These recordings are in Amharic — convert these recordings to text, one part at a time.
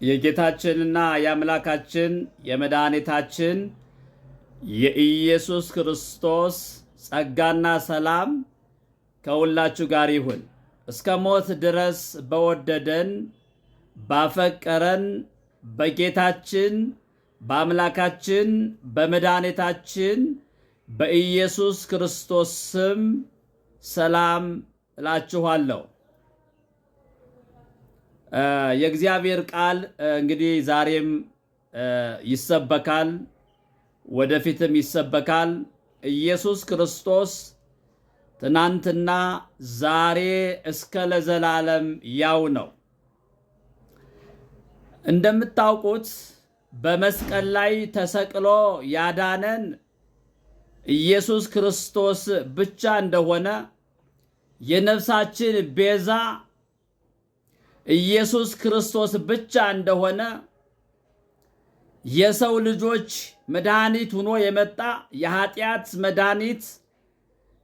የጌታችንና የአምላካችን የመድኃኒታችን የኢየሱስ ክርስቶስ ጸጋና ሰላም ከሁላችሁ ጋር ይሁን። እስከ ሞት ድረስ በወደደን ባፈቀረን በጌታችን በአምላካችን በመድኃኒታችን በኢየሱስ ክርስቶስ ስም ሰላም እላችኋለሁ። የእግዚአብሔር ቃል እንግዲህ ዛሬም ይሰበካል፣ ወደፊትም ይሰበካል። ኢየሱስ ክርስቶስ ትናንትና ዛሬ እስከ ለዘላለም ያው ነው። እንደምታውቁት በመስቀል ላይ ተሰቅሎ ያዳነን ኢየሱስ ክርስቶስ ብቻ እንደሆነ የነፍሳችን ቤዛ ኢየሱስ ክርስቶስ ብቻ እንደሆነ የሰው ልጆች መድኃኒት ሆኖ የመጣ የኃጢአት መድኃኒት፣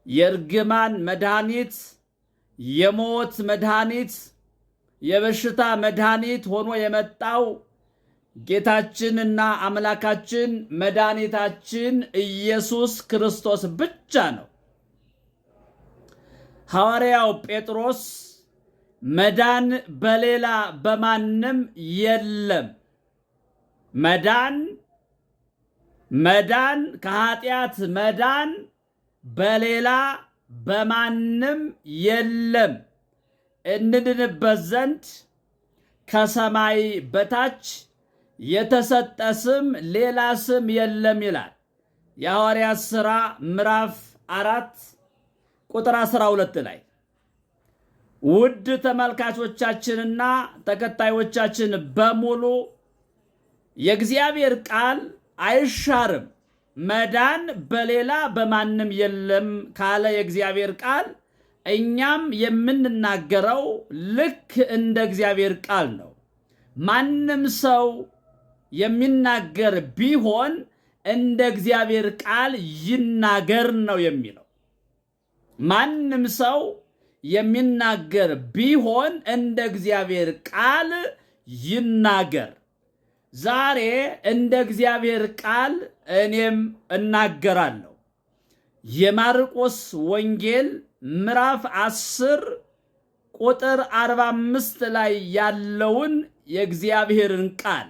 የእርግማን መድኃኒት፣ የሞት መድኃኒት፣ የበሽታ መድኃኒት ሆኖ የመጣው ጌታችንና አምላካችን መድኃኒታችን ኢየሱስ ክርስቶስ ብቻ ነው። ሐዋርያው ጴጥሮስ መዳን በሌላ በማንም የለም፣ መዳን ከኃጢአት መዳን በሌላ በማንም የለም፣ እንድንበት ዘንድ ከሰማይ በታች የተሰጠ ስም ሌላ ስም የለም ይላል የሐዋርያት ሥራ ምዕራፍ 4 ቁጥር 12 ላይ። ውድ ተመልካቾቻችንና ተከታዮቻችን በሙሉ የእግዚአብሔር ቃል አይሻርም። መዳን በሌላ በማንም የለም ካለ የእግዚአብሔር ቃል እኛም የምንናገረው ልክ እንደ እግዚአብሔር ቃል ነው። ማንም ሰው የሚናገር ቢሆን እንደ እግዚአብሔር ቃል ይናገር ነው የሚለው። ማንም ሰው የሚናገር ቢሆን እንደ እግዚአብሔር ቃል ይናገር። ዛሬ እንደ እግዚአብሔር ቃል እኔም እናገራለሁ። የማርቆስ ወንጌል ምዕራፍ 10 ቁጥር 45 ላይ ያለውን የእግዚአብሔርን ቃል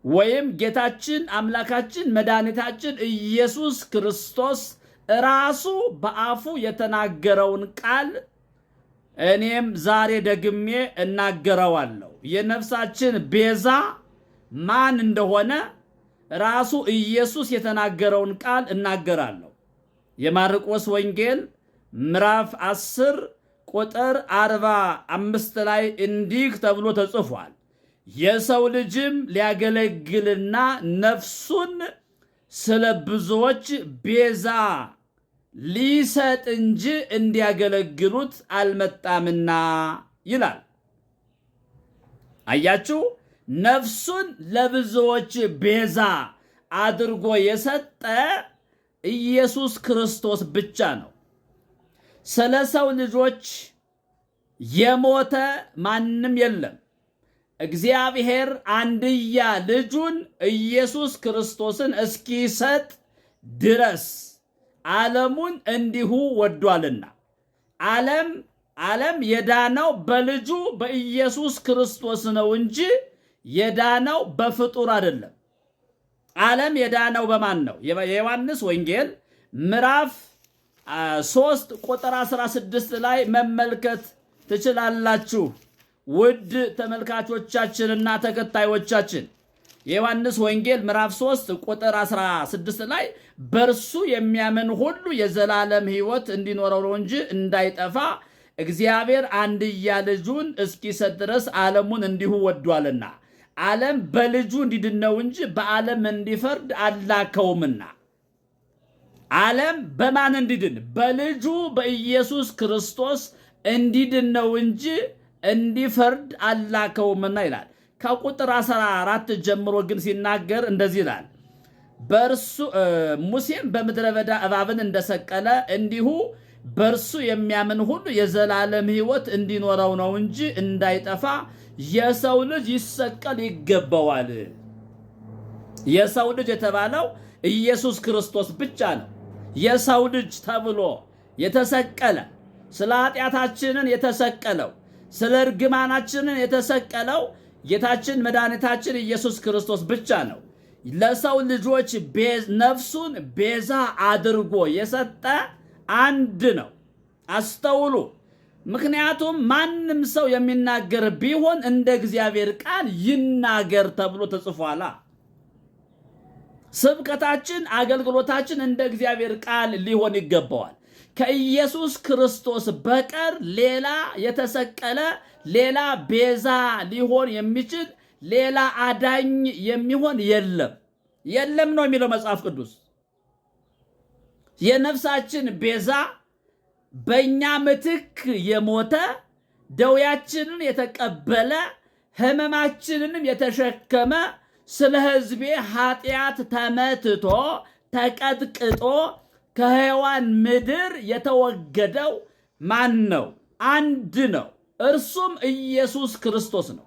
ወይም ጌታችን አምላካችን መድኃኒታችን ኢየሱስ ክርስቶስ ራሱ በአፉ የተናገረውን ቃል እኔም ዛሬ ደግሜ እናገረዋለሁ። የነፍሳችን ቤዛ ማን እንደሆነ ራሱ ኢየሱስ የተናገረውን ቃል እናገራለሁ። የማርቆስ ወንጌል ምዕራፍ 10 ቁጥር 45 ላይ እንዲህ ተብሎ ተጽፏል። የሰው ልጅም ሊያገለግልና ነፍሱን ስለ ብዙዎች ቤዛ ሊሰጥ እንጂ እንዲያገለግሉት አልመጣምና ይላል። አያችሁ፣ ነፍሱን ለብዙዎች ቤዛ አድርጎ የሰጠ ኢየሱስ ክርስቶስ ብቻ ነው። ስለ ሰው ልጆች የሞተ ማንም የለም። እግዚአብሔር አንድያ ልጁን ኢየሱስ ክርስቶስን እስኪሰጥ ድረስ ዓለሙን እንዲሁ ወዷልና። ዓለም የዳነው በልጁ በኢየሱስ ክርስቶስ ነው እንጂ የዳነው በፍጡር አይደለም። ዓለም የዳነው በማን ነው? የዮሐንስ ወንጌል ምዕራፍ 3 ቁጥር 16 ላይ መመልከት ትችላላችሁ። ውድ ተመልካቾቻችንና ተከታዮቻችን የዮሐንስ ወንጌል ምዕራፍ 3 ቁጥር 16 ላይ በእርሱ የሚያምን ሁሉ የዘላለም ሕይወት እንዲኖረው ነው እንጂ እንዳይጠፋ እግዚአብሔር አንድያ ልጁን እስኪሰጥ ድረስ ዓለሙን እንዲሁ ወዷልና። ዓለም በልጁ እንዲድን ነው እንጂ በዓለም እንዲፈርድ አላከውምና። ዓለም በማን እንዲድን? በልጁ በኢየሱስ ክርስቶስ እንዲድን ነው እንጂ እንዲፈርድ አላከውምና ይላል። ከቁጥር 14 ጀምሮ ግን ሲናገር እንደዚህ ይላል። በእርሱ ሙሴም በምድረ በዳ እባብን እንደሰቀለ እንዲሁ በእርሱ የሚያምን ሁሉ የዘላለም ሕይወት እንዲኖረው ነው እንጂ እንዳይጠፋ የሰው ልጅ ይሰቀል ይገባዋል። የሰው ልጅ የተባለው ኢየሱስ ክርስቶስ ብቻ ነው። የሰው ልጅ ተብሎ የተሰቀለ ስለ ኃጢአታችንን የተሰቀለው ስለ እርግማናችንን የተሰቀለው ጌታችን መድኃኒታችን ኢየሱስ ክርስቶስ ብቻ ነው። ለሰው ልጆች ነፍሱን ቤዛ አድርጎ የሰጠ አንድ ነው። አስተውሉ። ምክንያቱም ማንም ሰው የሚናገር ቢሆን እንደ እግዚአብሔር ቃል ይናገር ተብሎ ተጽፏላ። ስብከታችን፣ አገልግሎታችን እንደ እግዚአብሔር ቃል ሊሆን ይገባዋል። ከኢየሱስ ክርስቶስ በቀር ሌላ የተሰቀለ ሌላ ቤዛ ሊሆን የሚችል ሌላ አዳኝ የሚሆን የለም ነው የሚለው መጽሐፍ ቅዱስ። የነፍሳችን ቤዛ በእኛ ምትክ የሞተ ደዌያችንን የተቀበለ ሕመማችንንም የተሸከመ ስለ ሕዝቤ ኃጢአት ተመትቶ ተቀጥቅጦ ከሕያዋን ምድር የተወገደው ማን ነው? አንድ ነው። እርሱም ኢየሱስ ክርስቶስ ነው።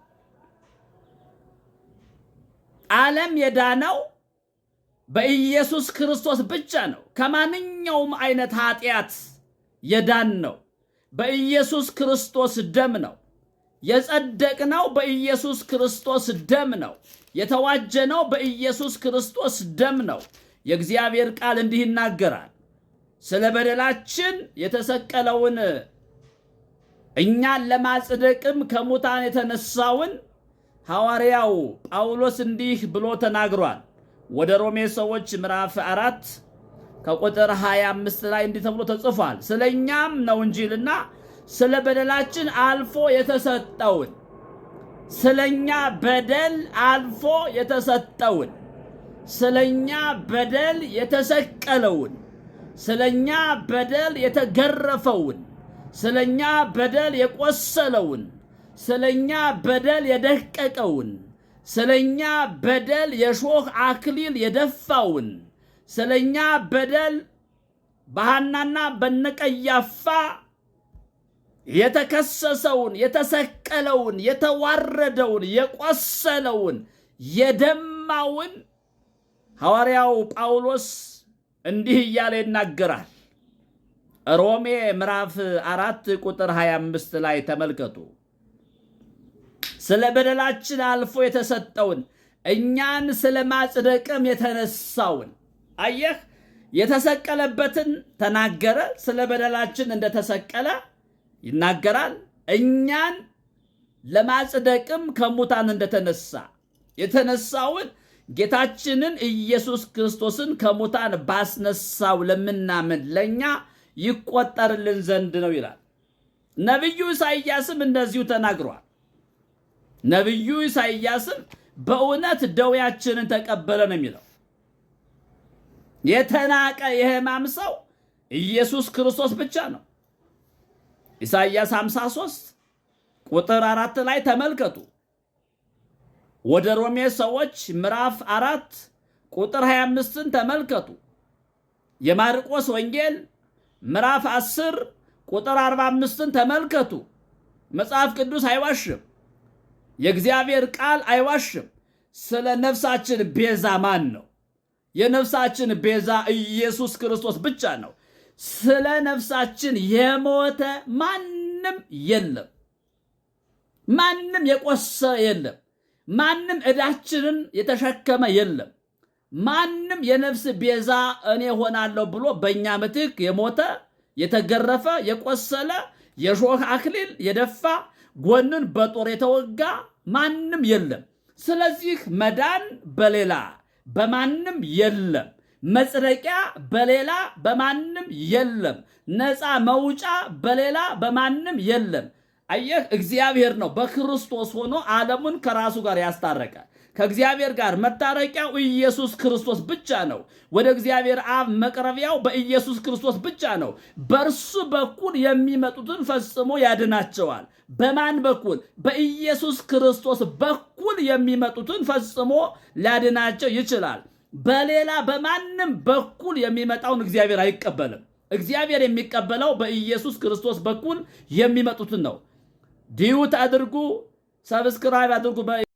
ዓለም የዳነው በኢየሱስ ክርስቶስ ብቻ ነው። ከማንኛውም አይነት ኃጢአት የዳን ነው በኢየሱስ ክርስቶስ ደም ነው። የጸደቅነው በኢየሱስ ክርስቶስ ደም ነው። የተዋጀነው በኢየሱስ ክርስቶስ ደም ነው። የእግዚአብሔር ቃል እንዲህ ይናገራል። ስለ በደላችን የተሰቀለውን እኛን ለማጽደቅም ከሙታን የተነሳውን ሐዋርያው ጳውሎስ እንዲህ ብሎ ተናግሯል። ወደ ሮሜ ሰዎች ምዕራፍ 4 ከቁጥር 25 ላይ እንዲህ ተብሎ ተጽፏል። ስለኛም ነው እንጂልና ስለ በደላችን አልፎ የተሰጠውን ስለኛ በደል አልፎ የተሰጠውን ስለኛ በደል የተሰቀለውን ስለኛ በደል የተገረፈውን ስለኛ በደል የቆሰለውን ስለኛ በደል የደቀቀውን ስለኛ በደል የሾህ አክሊል የደፋውን ስለኛ በደል በሐናና በነቀያፋ የተከሰሰውን የተሰቀለውን የተዋረደውን የቆሰለውን የደማውን ሐዋርያው ጳውሎስ እንዲህ እያለ ይናገራል። ሮሜ ምዕራፍ 4 ቁጥር 25 ላይ ተመልከቱ። ስለ በደላችን አልፎ የተሰጠውን እኛን ስለ ማጽደቅም የተነሳውን። አየህ፣ የተሰቀለበትን ተናገረ። ስለ በደላችን እንደተሰቀለ ይናገራል። እኛን ለማጽደቅም ከሙታን እንደተነሳ የተነሳውን ጌታችንን ኢየሱስ ክርስቶስን ከሙታን ባስነሳው ለምናምን ለኛ ይቆጠርልን ዘንድ ነው ይላል። ነቢዩ ኢሳይያስም እንደዚሁ ተናግሯል። ነቢዩ ኢሳይያስም በእውነት ደዌያችንን ተቀበለ ነው የሚለው። የተናቀ የሕማም ሰው ኢየሱስ ክርስቶስ ብቻ ነው። ኢሳይያስ 53 ቁጥር 4 ላይ ተመልከቱ። ወደ ሮሜ ሰዎች ምዕራፍ 4 ቁጥር 25ን ተመልከቱ። የማርቆስ ወንጌል ምዕራፍ 10 ቁጥር 45ን ተመልከቱ። መጽሐፍ ቅዱስ አይዋሽም። የእግዚአብሔር ቃል አይዋሽም። ስለ ነፍሳችን ቤዛ ማን ነው? የነፍሳችን ቤዛ ኢየሱስ ክርስቶስ ብቻ ነው። ስለ ነፍሳችን የሞተ ማንም የለም። ማንም የቆሰለ የለም። ማንም ዕዳችንን የተሸከመ የለም። ማንም የነፍስ ቤዛ እኔ ሆናለሁ ብሎ በእኛ ምትክ የሞተ የተገረፈ የቆሰለ የሾህ አክሊል የደፋ ጎንን በጦር የተወጋ ማንም የለም። ስለዚህ መዳን በሌላ በማንም የለም። መጽደቂያ በሌላ በማንም የለም። ነፃ መውጫ በሌላ በማንም የለም። አየህ፣ እግዚአብሔር ነው በክርስቶስ ሆኖ ዓለሙን ከራሱ ጋር ያስታረቀ። ከእግዚአብሔር ጋር መታረቂያው ኢየሱስ ክርስቶስ ብቻ ነው። ወደ እግዚአብሔር አብ መቅረቢያው በኢየሱስ ክርስቶስ ብቻ ነው። በእርሱ በኩል የሚመጡትን ፈጽሞ ያድናቸዋል። በማን በኩል? በኢየሱስ ክርስቶስ በኩል የሚመጡትን ፈጽሞ ሊያድናቸው ይችላል። በሌላ በማንም በኩል የሚመጣውን እግዚአብሔር አይቀበልም። እግዚአብሔር የሚቀበለው በኢየሱስ ክርስቶስ በኩል የሚመጡትን ነው። ዲዩት አድርጉ፣ ሰብስክራይብ አድርጉ።